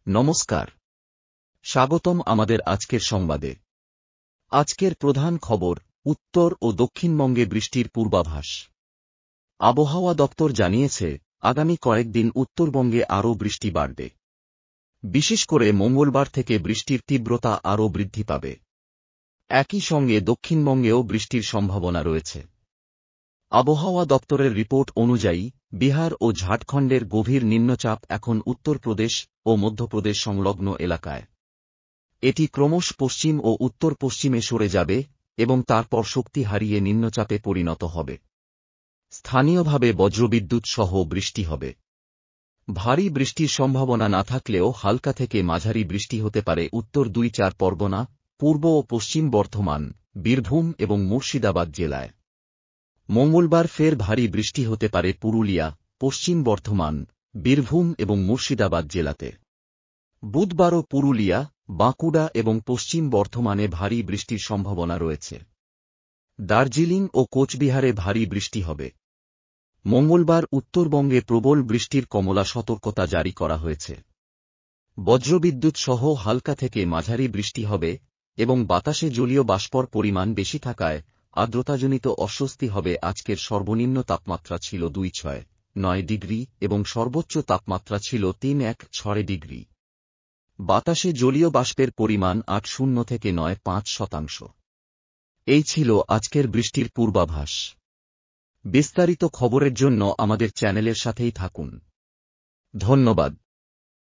নমস্কার, স্বাগতম আমাদের আজকের সংবাদে। আজকের প্রধান খবর, উত্তর ও দক্ষিণবঙ্গে বৃষ্টির পূর্বাভাস। আবহাওয়া দপ্তর জানিয়েছে, আগামী কয়েকদিন উত্তরবঙ্গে আরও বৃষ্টি বাড়বে। বিশেষ করে মঙ্গলবার থেকে বৃষ্টির তীব্রতা আরও বৃদ্ধি পাবে। একই সঙ্গে দক্ষিণবঙ্গেও বৃষ্টির সম্ভাবনা রয়েছে। আবহাওয়া দপ্তরের রিপোর্ট অনুযায়ী, বিহার ও ঝাড়খণ্ডের গভীর নিম্নচাপ এখন উত্তরপ্রদেশ ও মধ্যপ্রদেশ সংলগ্ন এলাকায়। এটি ক্রমশ পশ্চিম ও উত্তর পশ্চিমে সরে যাবে এবং তারপর শক্তি হারিয়ে নিম্নচাপে পরিণত হবে। স্থানীয়ভাবে বজ্রবিদ্যুৎ সহ বৃষ্টি হবে। ভারী বৃষ্টির সম্ভাবনা না থাকলেও হালকা থেকে মাঝারি বৃষ্টি হতে পারে উত্তর 2-4 পরগনা, পূর্ব ও পশ্চিম বর্ধমান, বীরভূম এবং মুর্শিদাবাদ জেলায়। মঙ্গলবার ফের ভারী বৃষ্টি হতে পারে পুরুলিয়া, পশ্চিম বর্ধমান, বীরভূম এবং মুর্শিদাবাদ জেলাতে। বুধবারও পুরুলিয়া, বাঁকুড়া এবং পশ্চিম বর্ধমানে ভারী বৃষ্টির সম্ভাবনা রয়েছে। দার্জিলিং ও কোচবিহারে ভারী বৃষ্টি হবে। মঙ্গলবার উত্তরবঙ্গে প্রবল বৃষ্টির কমলা সতর্কতা জারি করা হয়েছে। বজ্রবিদ্যুৎ সহ হালকা থেকে মাঝারি বৃষ্টি হবে এবং বাতাসে জলীয় বাষ্পর পরিমাণ বেশি থাকায় আর্দ্রতাজনিত অস্বস্তি হবে। আজকের সর্বনিম্ন তাপমাত্রা ছিল 2.6-9 ডিগ্রি এবং সর্বোচ্চ তাপমাত্রা ছিল 3.1-6 ডিগ্রি। বাতাসে জলীয় বাষ্পের পরিমাণ 8.0 থেকে 9.5%। এই ছিল আজকের বৃষ্টির পূর্বাভাস। বিস্তারিত খবরের জন্য আমাদের চ্যানেলের সাথেই থাকুন। ধন্যবাদ।